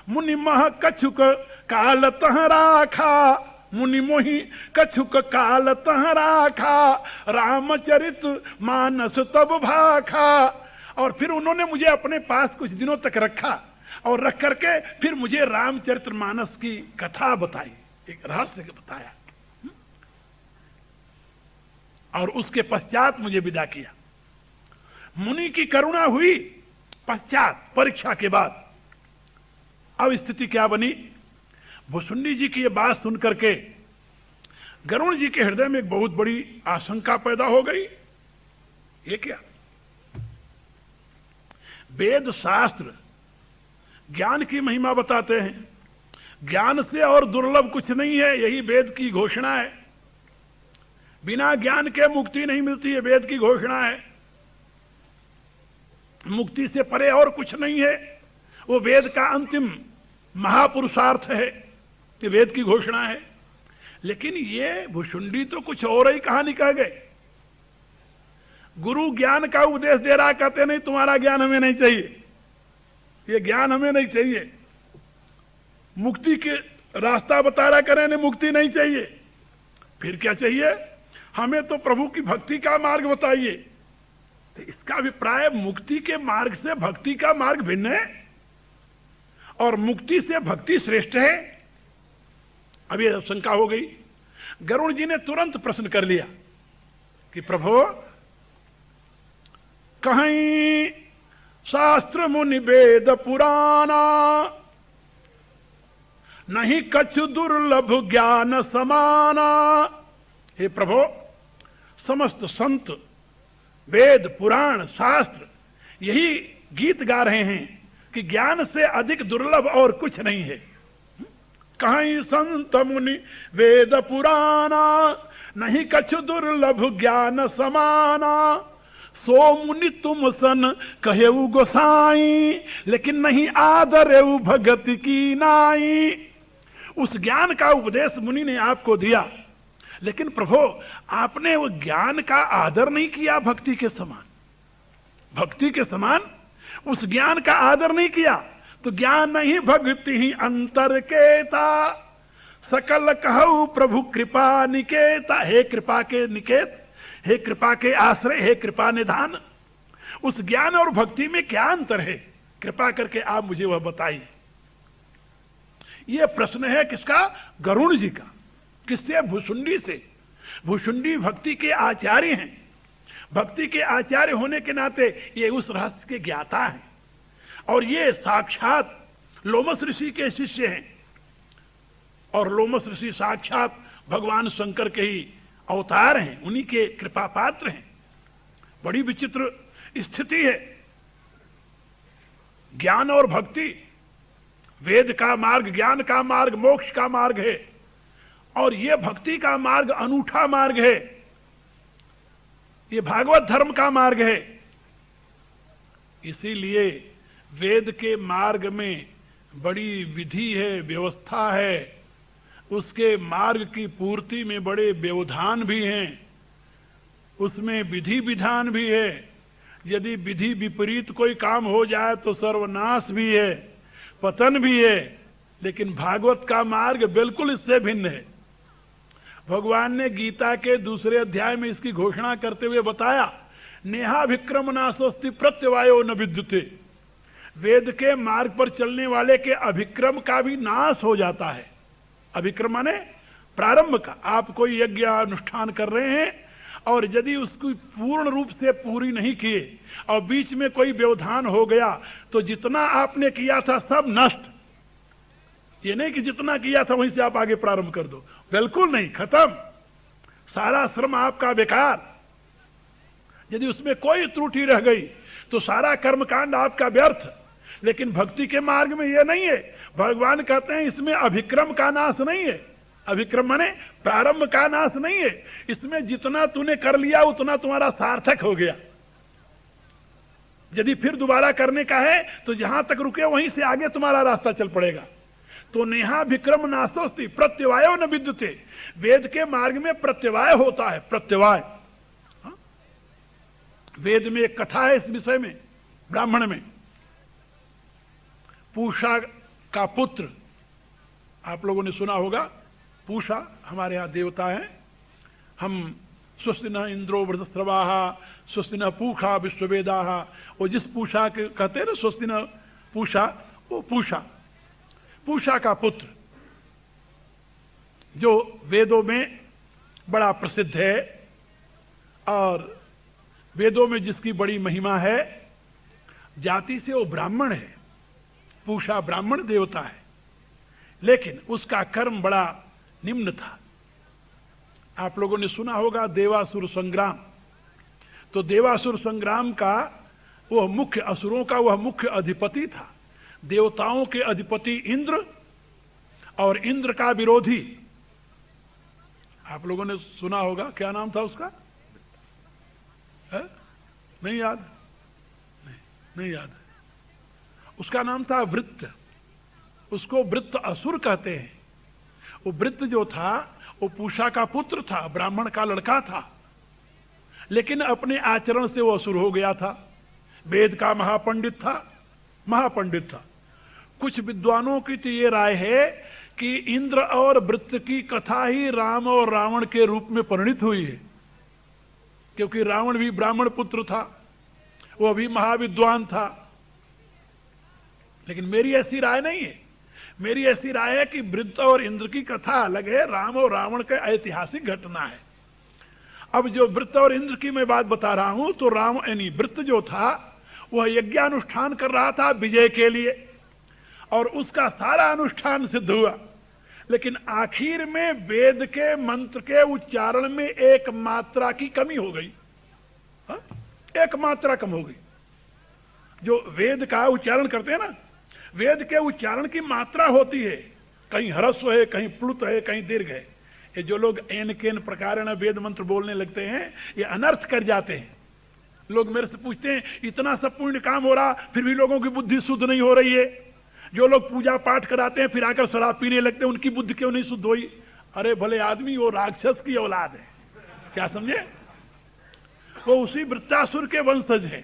मुनि मह कछुक काल तह राखा, मुनि मोहि कछुक काल तह राखा, रामचरित मानस तब भाखा। और फिर उन्होंने मुझे अपने पास कुछ दिनों तक रखा, और रख करके फिर मुझे रामचरितमानस की कथा बताई, एक रहस्य बताया, और उसके पश्चात मुझे विदा किया। मुनि की करुणा हुई पश्चात, परीक्षा के बाद। अब स्थिति क्या बनी? भुषुंडी जी की यह बात सुन करके गरुड़ जी के हृदय में एक बहुत बड़ी आशंका पैदा हो गई। ये क्या? वेद शास्त्र ज्ञान की महिमा बताते हैं, ज्ञान से और दुर्लभ कुछ नहीं है, यही वेद की घोषणा है। बिना ज्ञान के मुक्ति नहीं मिलती है, वेद की घोषणा है। मुक्ति से परे और कुछ नहीं है, वो वेद का अंतिम महापुरुषार्थ है, ये वेद की घोषणा है। लेकिन ये भुषुंडी तो कुछ और ही कहानी कह गए। गुरु ज्ञान का उपदेश दे रहा, कहते नहीं तुम्हारा ज्ञान हमें नहीं चाहिए, ये ज्ञान हमें नहीं चाहिए। मुक्ति के रास्ता बता रहा, करें नहीं मुक्ति नहीं चाहिए, फिर क्या चाहिए? हमें तो प्रभु की भक्ति का मार्ग बताइए। तो इसका अभिप्राय मुक्ति के मार्ग से भक्ति का मार्ग भिन्न है, और मुक्ति से भक्ति श्रेष्ठ है। अब ये शंका हो गई। गरुड़ जी ने तुरंत प्रश्न कर लिया कि प्रभु, कहीं शास्त्र मुनि वेद पुराना, नहीं कछु दुर्लभ ज्ञान समाना। हे प्रभो, समस्त संत, वेद, पुराण, शास्त्र यही गीत गा रहे हैं कि ज्ञान से अधिक दुर्लभ और कुछ नहीं है। कहीं संत मुनि वेद पुराना, नहीं कछु दुर्लभ ज्ञान समाना। सो मुनि तुम सन कहेऊ गोसाई, लेकिन नहीं आदरेऊ भगति की नाई। उस ज्ञान का उपदेश मुनि ने आपको दिया, लेकिन प्रभु आपने वो ज्ञान का आदर नहीं किया भक्ति के समान। भक्ति के समान उस ज्ञान का आदर नहीं किया। तो ज्ञान नहीं भक्ति ही अंतर केता, सकल कहू प्रभु कृपा निकेता। हे कृपा के निकेत, हे कृपा के आश्रय, हे कृपा निधान, उस ज्ञान और भक्ति में क्या अंतर है? कृपा करके आप मुझे वह बताइए। यह प्रश्न है किसका? गरुड़ जी का। किससे? भुसुंडी से। भुसुंडी भक्ति के आचार्य हैं। भक्ति के आचार्य होने के नाते ये उस रहस्य के ज्ञाता हैं, और ये साक्षात लोमस ऋषि के शिष्य हैं। और लोमस ऋषि साक्षात भगवान शंकर के ही अवतार हैं, उन्हीं के कृपा पात्र हैं। बड़ी विचित्र स्थिति है। ज्ञान और भक्ति, वेद का मार्ग, ज्ञान का मार्ग, मोक्ष का मार्ग है, और यह भक्ति का मार्ग अनूठा मार्ग है। ये भागवत धर्म का मार्ग है। इसीलिए वेद के मार्ग में बड़ी विधि है, व्यवस्था है। उसके मार्ग की पूर्ति में बड़े व्यवधान भी हैं, उसमें विधि विधान भी है। यदि विधि विपरीत कोई काम हो जाए तो सर्वनाश भी है, पतन भी है। लेकिन भागवत का मार्ग बिल्कुल इससे भिन्न है। भगवान ने गीता के दूसरे अध्याय में इसकी घोषणा करते हुए बताया, नेहा विक्रम नाशोस्ति प्रत्यवायो न विद्युते। वेद के मार्ग पर चलने वाले के अभिक्रम का भी नाश हो जाता है। अभिक्रम माने प्रारंभ का। आप कोई यज्ञ अनुष्ठान कर रहे हैं और यदि उसकी पूर्ण रूप से पूरी नहीं किए और बीच में कोई व्यवधान हो गया तो जितना आपने किया था सब नष्ट। ये नहीं कि जितना किया था वहीं से आप आगे प्रारंभ कर दो, बिल्कुल नहीं, खत्म। सारा श्रम आपका बेकार। यदि उसमें कोई त्रुटि रह गई तो सारा कर्मकांड आपका व्यर्थ। लेकिन भक्ति के मार्ग में यह नहीं है। भगवान कहते हैं इसमें अभिक्रम का नाश नहीं है। अभिक्रम माने प्रारंभ का नाश नहीं है। इसमें जितना तूने कर लिया उतना तुम्हारा सार्थक हो गया। यदि फिर दोबारा करने का है तो जहां तक रुके वहीं से आगे तुम्हारा रास्ता चल पड़ेगा। तो नेहा विक्रम नाशोस्ति प्रत्यवायो न विद्युते। वेद के मार्ग में प्रत्यवाय होता है, प्रत्यवाय। वेद में एक कथा है इस विषय में, ब्राह्मण में। पूषा का पुत्र, आप लोगों ने सुना होगा, पूषा हमारे यहां देवता है। हम स्वस्ति न इंद्रो वृतस्रवाः स्वस्ति न पूषा विश्ववेदाः। वो जिस पूषा के कहते हैं ना स्वस्ति न पूषा, वो पूषा, पूषा का पुत्र जो वेदों में बड़ा प्रसिद्ध है और वेदों में जिसकी बड़ी महिमा है। जाति से वो ब्राह्मण है, पूषा ब्राह्मण देवता है, लेकिन उसका कर्म बड़ा निम्न था। आप लोगों ने सुना होगा देवासुर संग्राम। तो देवासुर संग्राम का वह मुख्य, असुरों का वह मुख्य अधिपति था। देवताओं के अधिपति इंद्र और इंद्र का विरोधी, आप लोगों ने सुना होगा, क्या नाम था उसका? है? नहीं याद? नहीं याद। उसका नाम था वृत्त। उसको वृत्त असुर कहते हैं। वो वृत्त जो था वो पूषा का पुत्र था, ब्राह्मण का लड़का था, लेकिन अपने आचरण से वो असुर हो गया था। वेद का महापंडित था, महापंडित था। कुछ विद्वानों की तो ये राय है कि इंद्र और वृत्त की कथा ही राम और रावण के रूप में परिणित हुई है, क्योंकि रावण भी ब्राह्मण पुत्र था, वह भी महाविद्वान था। लेकिन मेरी ऐसी राय नहीं है। मेरी ऐसी राय है कि वृत्त और इंद्र की कथा अलग है, राम और रावण का ऐतिहासिक घटना है। अब जो वृत्त और इंद्र की मैं बात बता रहा हूं, तो राम यानी वृत्त जो था वह यज्ञानुष्ठान कर रहा था विजय के लिए, और उसका सारा अनुष्ठान सिद्ध हुआ। लेकिन आखिर में वेद के मंत्र के उच्चारण में एक मात्रा की कमी हो गई। हा? एक मात्रा कम हो गई। जो वेद का उच्चारण करते हैं ना, वेद के उच्चारण की मात्रा होती है, कहीं ह्रस्व है, कहीं प्लुत है, कहीं दीर्घ है। ये जो लोग एन केन प्रकार वेद मंत्र बोलने लगते हैं, ये अनर्थ कर जाते हैं। लोग मेरे से पूछते हैं इतना सब पुण्य काम हो रहा फिर भी लोगों की बुद्धि शुद्ध नहीं हो रही है। जो लोग पूजा पाठ कराते हैं फिर आकर शराब पीने लगते हैं, उनकी बुद्धि क्यों नहीं शुद्ध हुई? अरे भले आदमी, वो राक्षस की औलाद है, क्या समझे? वो उसी वृत्तासुर के वंशज है,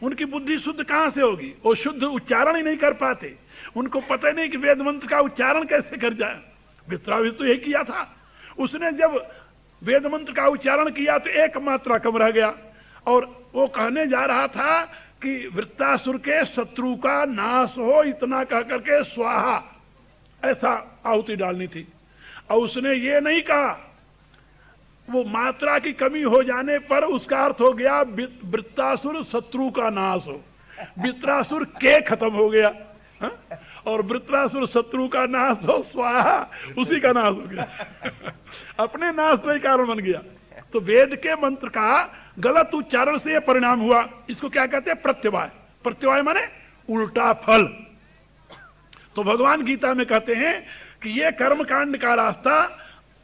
उनकी बुद्धि शुद्ध कहां से होगी? वो शुद्ध उच्चारण ही नहीं कर पाते, उनको पता नहीं कि वेद मंत्र का उच्चारण कैसे कर जाए। विश्वामित्र तो यही किया था, उसने जब वेद मंत्र का उच्चारण किया तो एक मात्रा कम रह गया, और वो कहने जा रहा था कि वृत्तासुर के शत्रु का नाश हो, इतना कह करके स्वाहा ऐसा आहुति डालनी थी। और उसने ये नहीं कहा, वो मात्रा की कमी हो जाने पर उसका अर्थ हो गया वृत्तासुर शत्रु का नाश हो, वृत्रासुर के खत्म हो गया। हा? और वृत्रासुर शत्रु का नाश हो, स्वाहा उसी का नाश हो गया अपने नाश में कारण बन गया। तो वेद के मंत्र का गलत उच्चारण से यह परिणाम हुआ। इसको क्या कहते हैं? प्रत्यवाय। प्रत्यवाय माने उल्टा फल। तो भगवान गीता में कहते हैं कि यह कर्मकांड का रास्ता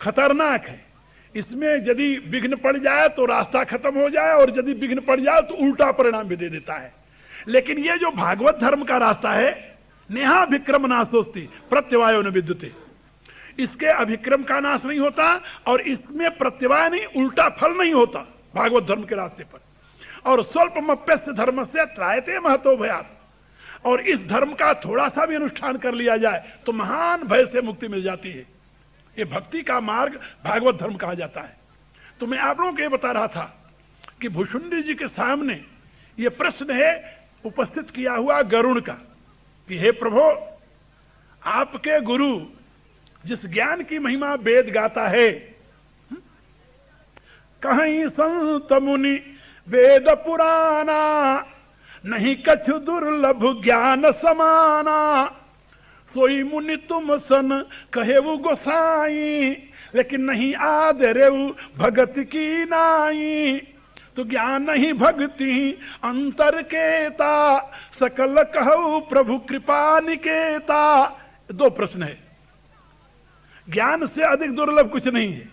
खतरनाक है, इसमें यदि विघ्न पड़ जाए तो रास्ता खत्म हो जाए, और यदि विघ्न पड़ जाए तो उल्टा परिणाम भी दे देता है। लेकिन ये जो भागवत धर्म का रास्ता है, नेहा विक्रम नाशोस्ति प्रत्यवायो न विद्युते, इसके अभिक्रम का नाश नहीं होता और इसमें प्रत्यवाय नहीं, उल्टा फल नहीं होता भागवत धर्म के रास्ते पर। और स्वल्पमप्यस्य धर्म से त्रायते महतो भयात्, और इस धर्म का थोड़ा सा भी अनुष्ठान कर लिया जाए तो महान भय से मुक्ति मिल जाती है। ये भक्ति का मार्ग भागवत धर्म कहा जाता है। तो मैं आप लोगों को ये बता रहा था कि भुषुंडी जी के सामने ये प्रश्न है उपस्थित किया हुआ गरुड़ का कि हे प्रभु, आपके गुरु जिस ज्ञान की महिमा वेद गाता है, कहीं संत मुनि वेद पुराना, नहीं कछु दुर्लभ ज्ञान समाना, सोई मुनि तुम सन कहे वो गोसाई, लेकिन नहीं आदरे भगत की नाई, तो ज्ञान नहीं भक्ति अंतर केता, सकल कहु प्रभु कृपा निकेता। दो प्रश्न है। ज्ञान से अधिक दुर्लभ कुछ नहीं है,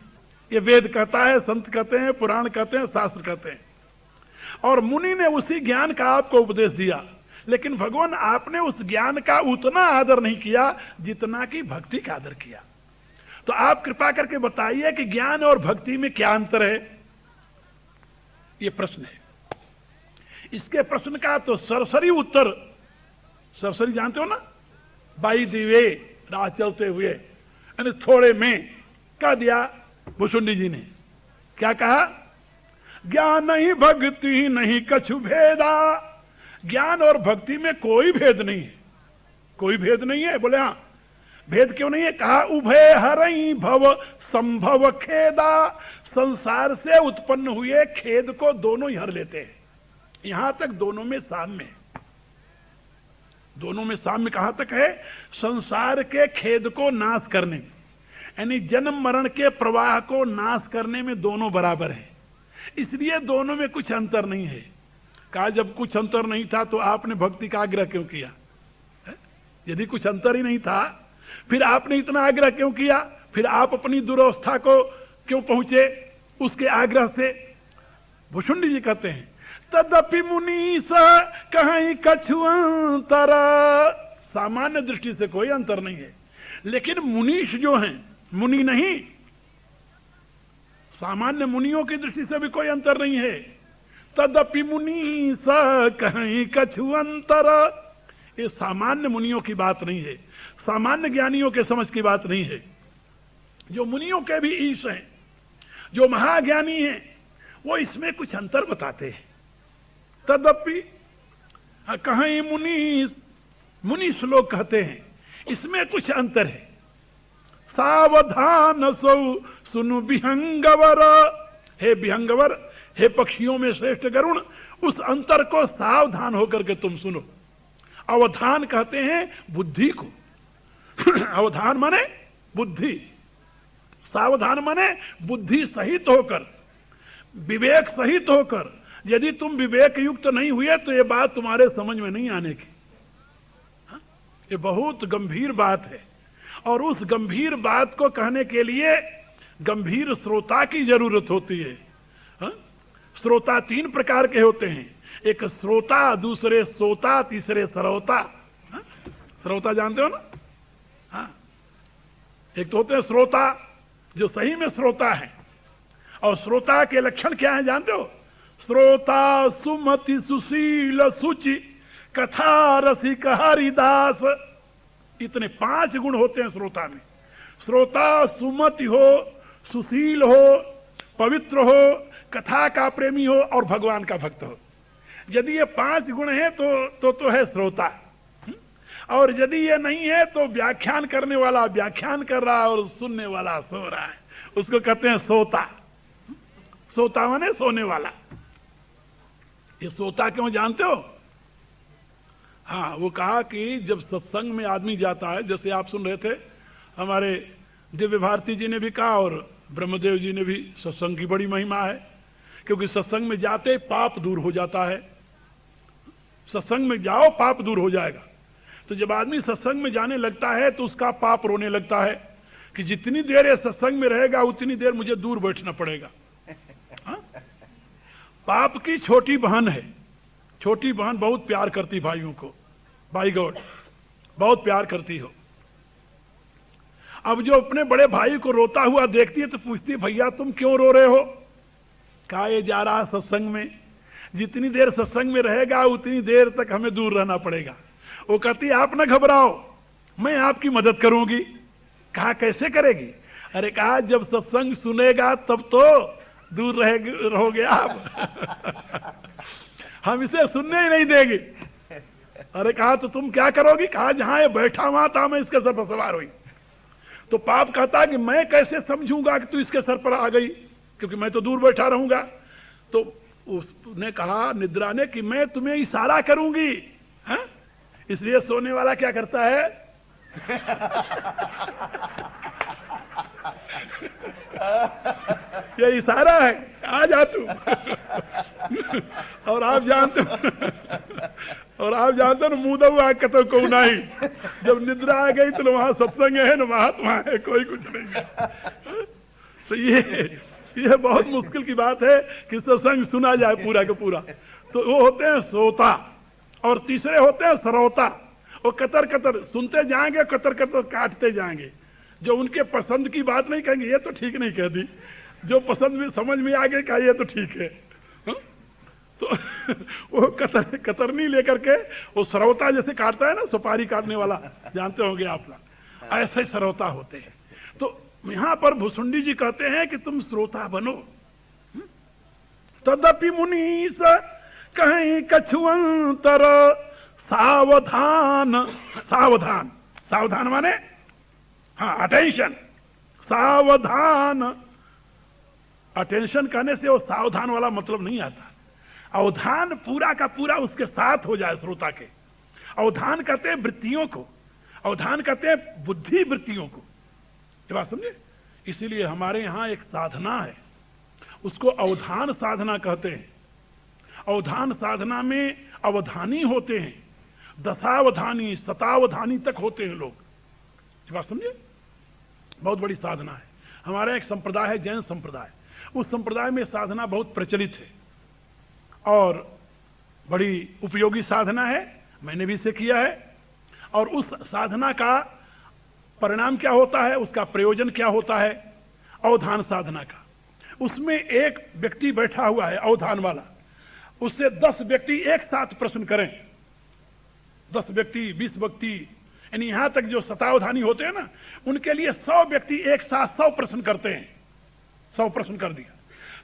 ये वेद कहता है, संत कहते हैं, पुराण कहते हैं, शास्त्र कहते हैं। और मुनि ने उसी ज्ञान का आपको उपदेश दिया, लेकिन भगवान आपने उस ज्ञान का उतना आदर नहीं किया जितना कि भक्ति का आदर किया। तो आप कृपा करके बताइए कि ज्ञान और भक्ति में क्या अंतर है? ये प्रश्न है। इसके प्रश्न का तो सरसरी उत्तर, सरसरी जानते हो ना, बाई दिवे राह चलते हुए, यानी थोड़े में कह दिया भुषुंडी जी ने। क्या कहा? ज्ञान नहीं भक्ति नहीं कछु भेदा, ज्ञान और भक्ति में कोई भेद नहीं है, कोई भेद नहीं है। बोले हाँ, भेद क्यों नहीं है? कहा उभय हरई भव संभव खेदा, संसार से उत्पन्न हुए खेद को दोनों ही हर लेते हैं। यहां तक दोनों में साम्य है। दोनों में साम्य कहां तक है? संसार के खेद को नाश करने में, यानी जन्म मरण के प्रवाह को नाश करने में दोनों बराबर हैं, इसलिए दोनों में कुछ अंतर नहीं है। कहा जब कुछ अंतर नहीं था तो आपने भक्ति का आग्रह क्यों किया? यदि कुछ अंतर ही नहीं था फिर आपने इतना आग्रह क्यों किया? फिर आप अपनी दुरावस्था को क्यों पहुंचे उसके आग्रह से? भुषुंडी जी कहते हैं तदपि मुनीस कहीं कछु अंतर, सामान्य दृष्टि से कोई अंतर नहीं है, लेकिन मुनीष जो हैं, मुनि नहीं, सामान्य मुनियों की दृष्टि से भी कोई अंतर नहीं है। तदपि मुनीस कहीं कछु अंतर, ये सामान्य मुनियों की बात नहीं है, सामान्य ज्ञानियों के समझ की बात नहीं है। जो मुनियों के भी ईश हैं, जो महाज्ञानी हैं, वो इसमें कुछ अंतर बताते हैं। तदपि कहीं मुनि श्लोक कहते हैं इसमें कुछ अंतर है। सावधान सौ सुनु विहंगवर, हे विहंगवर, हे पक्षियों में श्रेष्ठ गरुण, उस अंतर को सावधान होकर के तुम सुनो। अवधान कहते हैं बुद्धि को, अवधान माने बुद्धि, सावधान माने बुद्धि सहित होकर, विवेक सहित होकर। यदि तुम विवेक युक्त नहीं हुए तो ये बात तुम्हारे समझ में नहीं आने की। ये बहुत गंभीर बात है, और उस गंभीर बात को कहने के लिए गंभीर श्रोता की जरूरत होती है। श्रोता तीन प्रकार के होते हैं, एक श्रोता, दूसरे सोता, तीसरे श्रोता। श्रोता जानते हो ना? हाँ, एक तो होते हैं श्रोता जो सही में श्रोता है, और श्रोता के लक्षण क्या है जानते हो? श्रोता सुमति सुशील सुचि कथा रसिक हरिदास, इतने 5 गुण होते हैं श्रोता में। श्रोता सुमति हो, सुशील हो, पवित्र हो, कथा का प्रेमी हो और भगवान का भक्त हो। यदि ये 5 गुण हैं तो है श्रोता। और यदि ये नहीं है तो व्याख्यान करने वाला व्याख्यान कर रहा है और सुनने वाला सो रहा है, उसको कहते हैं सोता। सोता माने सोने वाला। ये सोता क्यों जानते हो? हाँ, वो कहा कि जब सत्संग में आदमी जाता है, जैसे आप सुन रहे थे, हमारे दिव्य भारती जी ने भी कहा और ब्रह्मदेव जी ने भी, सत्संग की बड़ी महिमा है, क्योंकि सत्संग में जाते पाप दूर हो जाता है। सत्संग में जाओ पाप दूर हो जाएगा। तो जब आदमी सत्संग में जाने लगता है तो उसका पाप रोने लगता है कि जितनी देर ये सत्संग में रहेगा उतनी देर मुझे दूर बैठना पड़ेगा। हाँ? पाप की छोटी बहन है, छोटी बहन बहुत प्यार करती भाइयों को, बाई गॉड बहुत प्यार करती हो। अब जो अपने बड़े भाई को रोता हुआ देखती है तो पूछती है, भैया तुम क्यों रो रहे हो? कहा, ये जा रहा सत्संग में, जितनी देर सत्संग में रहेगा उतनी देर तक हमें दूर रहना पड़ेगा। वो कहती, आप ना घबराओ, मैं आपकी मदद करूंगी। कहा, कैसे करेगी? अरे कहा, जब सत्संग सुनेगा तब तो दूर रहोगे आप। हम इसे सुनने ही नहीं देंगे। अरे कहा, तो तुम क्या करोगी? कहा, जहां ये बैठा हुआ था मैं इसके सर पर सवार हुई। तो पाप कहता कि मैं कैसे समझूंगा कि तू इसके सर पर आ गई, क्योंकि मैं तो दूर बैठा रहूंगा। तो उसने कहा निद्रा ने कि मैं तुम्हें इशारा करूंगी। हा? इसलिए सोने वाला क्या करता है? ये इशारा है, आ जा तू। और आप जानते हो मुंह दबू आग कतो को नहीं, जब निद्रा आ गई तो वहां सत्संग है न महात्मा है, कोई कुछ नहीं है। तो ये बहुत मुश्किल की बात है कि सत्संग सुना जाए पूरा का पूरा। तो वो होते हैं सोता, और तीसरे होते हैं श्रोता। वो कतर कतर सुनते जाएंगे, कतर कतर काटते जाएंगे। जो उनके पसंद की बात नहीं कहेंगे, ये तो ठीक नहीं कह दी, जो पसंद में समझ में आ गए, कहा ये तो ठीक है। तो वो कतरनी लेकर के वो श्रोता जैसे काटता है ना, सुपारी काटने वाला, जानते होंगे आप लोग, ऐसे श्रोता होते हैं। तो यहां पर भुसुंडी जी कहते हैं कि तुम श्रोता बनो। तदपि मुनीस कहीं कछुअंतर सावधान। सावधान, सावधान माने हाँ अटेंशन, सावधान। अटेंशन कहने से वो सावधान वाला मतलब नहीं आता। अवधान पूरा का पूरा उसके साथ हो जाए श्रोता के। अवधान कहते हैं वृत्तियों को, अवधान कहते हैं बुद्धि वृत्तियों को। ये बात समझे? इसीलिए हमारे यहां एक साधना है, उसको अवधान साधना कहते हैं। अवधान साधना में अवधानी होते हैं, दशावधानी शतावधानी तक होते हैं लोग। ये बात समझे? बहुत बड़ी साधना है। हमारा एक संप्रदाय है, जैन संप्रदाय। उस संप्रदाय में साधना बहुत प्रचलित है और बड़ी उपयोगी साधना है। मैंने भी इसे किया है। और उस साधना का परिणाम क्या होता है, उसका प्रयोजन क्या होता है अवधान साधना का? उसमें एक व्यक्ति बैठा हुआ है अवधान वाला, उससे 10 व्यक्ति एक साथ प्रश्न करें, 10 व्यक्ति 20 व्यक्ति, यानी यहां तक जो शतावधानी होते हैं ना, उनके लिए 100 व्यक्ति एक साथ 100 प्रश्न करते हैं। 100 प्रश्न कर दिया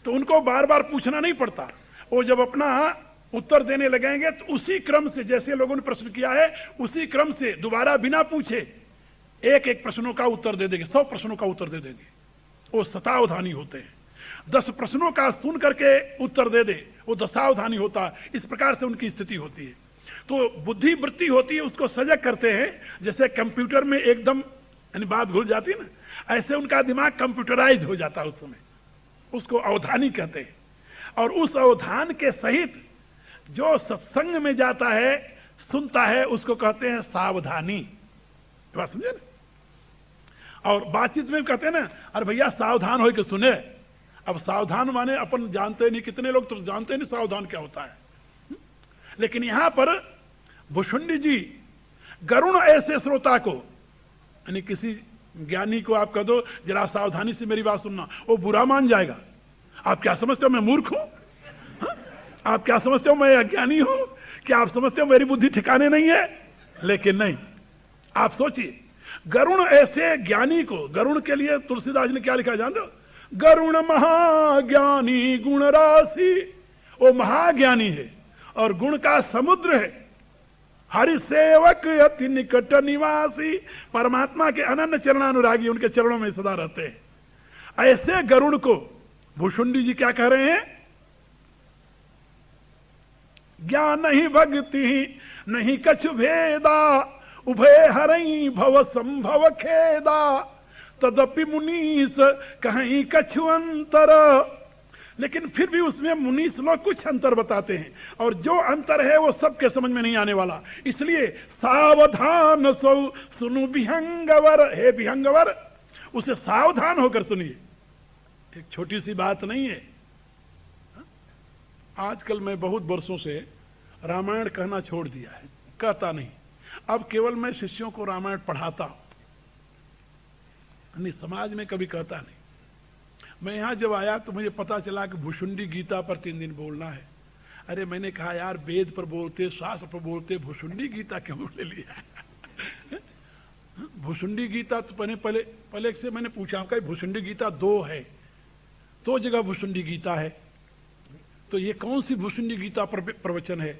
तो उनको बार बार पूछना नहीं पड़ता। वो जब अपना उत्तर देने लगेंगे तो उसी क्रम से, जैसे लोगों ने प्रश्न किया है उसी क्रम से दोबारा बिना पूछे एक एक प्रश्नों का उत्तर दे देंगे, 100 प्रश्नों का उत्तर दे देंगे। वो शतावधानी होते हैं। 10 प्रश्नों का सुन करके उत्तर दे दे, वो दशावधानी होता है। इस प्रकार से उनकी स्थिति होती है। तो बुद्धि वृत्ति होती है, उसको सजग करते हैं। जैसे कंप्यूटर में एकदम यानी बात घुल जाती है ना, ऐसे उनका दिमाग कंप्यूटराइज हो जाता है उस समय, उसको अवधानी कहते हैं। और उस अवधान के सहित जो सत्संग में जाता है, सुनता है, उसको कहते हैं सावधानी। बात समझे ना? और बातचीत में कहते हैं ना, अरे भैया सावधान हो के सुने। अब सावधान माने अपन जानते नहीं, कितने लोग तो जानते नहीं सावधान क्या होता है। लेकिन यहां पर भुषुंडी जी गरुण ऐसे श्रोता को, यानी किसी ज्ञानी को आप कह दो जरा सावधानी से मेरी बात सुनना, वो बुरा मान जाएगा। आप क्या समझते हो मैं मूर्ख हूं? आप क्या समझते हो मैं अज्ञानी हूं? क्या आप समझते हो मेरी बुद्धि ठिकाने नहीं है? लेकिन नहीं, आप सोचिए, गरुण ऐसे ज्ञानी को, गरुण के लिए तुलसीदास ने क्या लिखा जानते हो? गरुण महाज्ञानी गुण राशि। वो महाज्ञानी है और गुण का समुद्र है। हरि सेवक अति निकट निवासी, परमात्मा के अनन्य चरणानुरागी, उनके चरणों में सदा रहते हैं। ऐसे गरुड़ को भुषुंडी जी क्या कह रहे हैं? ज्ञान नहीं भक्ति नहीं कछु भेदा, उभय हरई भव संभव खेदा, तदपि मुनीस कहीं कछु अंतर। लेकिन फिर भी उसमें मुनीस लोग कुछ अंतर बताते हैं, और जो अंतर है वो सबके समझ में नहीं आने वाला। इसलिए सावधान सो सुनु विहंगवर, हे विहंगवर, उसे सावधान होकर सुनिए। एक छोटी सी बात नहीं है। आजकल मैं बहुत वर्षों से रामायण कहना छोड़ दिया है, कहता नहीं। अब केवल मैं शिष्यों को रामायण पढ़ाता हूं, नहीं समाज में कभी कहता नहीं। मैं यहां जब आया तो मुझे पता चला कि भुषुंडी गीता पर 3 दिन बोलना है। अरे मैंने कहा यार वेद पर बोलते, शास्त्र पर बोलते, भुषुंडी गीता क्यों ले लिया? भुषुंडी गीता तो पहले से मैंने पूछा कि भुषुंडी गीता 2 है, 2 जगह भुषुंडी गीता है, तो ये कौन सी भुषुंडी गीता प्रवचन है?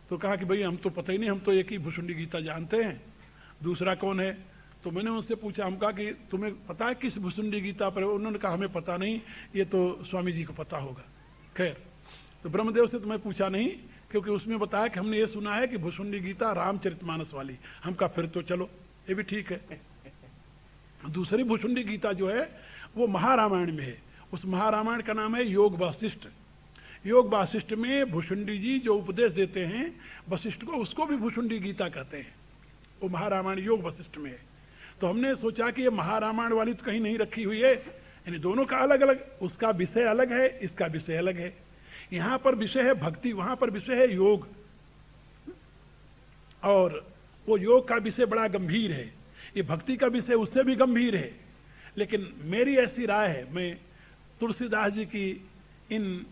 तो कहा कि भाई हम तो पता ही नहीं, हम तो एक ही भुषुंडी गीता जानते हैं, दूसरा कौन है? तो मैंने उनसे पूछा, हम कहा कि तुम्हें पता है किस भुषुंडी गीता पर? उन्होंने कहा हमें पता नहीं, ये तो स्वामी जी को पता होगा। खैर, तो ब्रह्मदेव से तो मैं पूछा नहीं, क्योंकि उसमें बताया कि हमने ये सुना है कि भुषुंडी गीता रामचरितमानस वाली। हम कहा फिर तो चलो ये भी ठीक है। दूसरी भुषुंडी गीता जो है वो महारामायण में है। उस महारामायण का नाम है योग वासिष्ठ। योग वासिष्ठ में भुषुंडी जी जो उपदेश देते हैं वशिष्ठ को, उसको भी भुषुंडी गीता कहते हैं। वो महारामायण योग वशिष्ठ में है। तो हमने सोचा कि ये महारामायण वाली तो कहीं नहीं रखी हुई है, यानी दोनों का अलग अलग, उसका विषय अलग है, इसका विषय अलग है। यहां पर विषय है भक्ति, वहां पर विषय है योग, और वो योग का विषय बड़ा गंभीर है, ये भक्ति का विषय उससे भी गंभीर है। लेकिन मेरी ऐसी राय है, मैं तुलसीदास जी की इन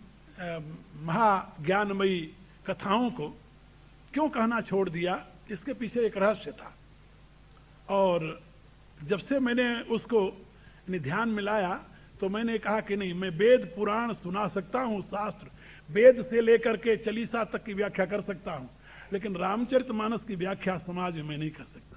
महाज्ञानमयी कथाओं को क्यों कहना छोड़ दिया, इसके पीछे एक रहस्य था। और जब से मैंने उसको ध्यान मिलाया तो मैंने कहा कि नहीं, मैं वेद पुराण सुना सकता हूँ, शास्त्र वेद से लेकर के चालीसा तक की व्याख्या कर सकता हूँ, लेकिन रामचरितमानस की व्याख्या समाज में मैं नहीं कर सकता।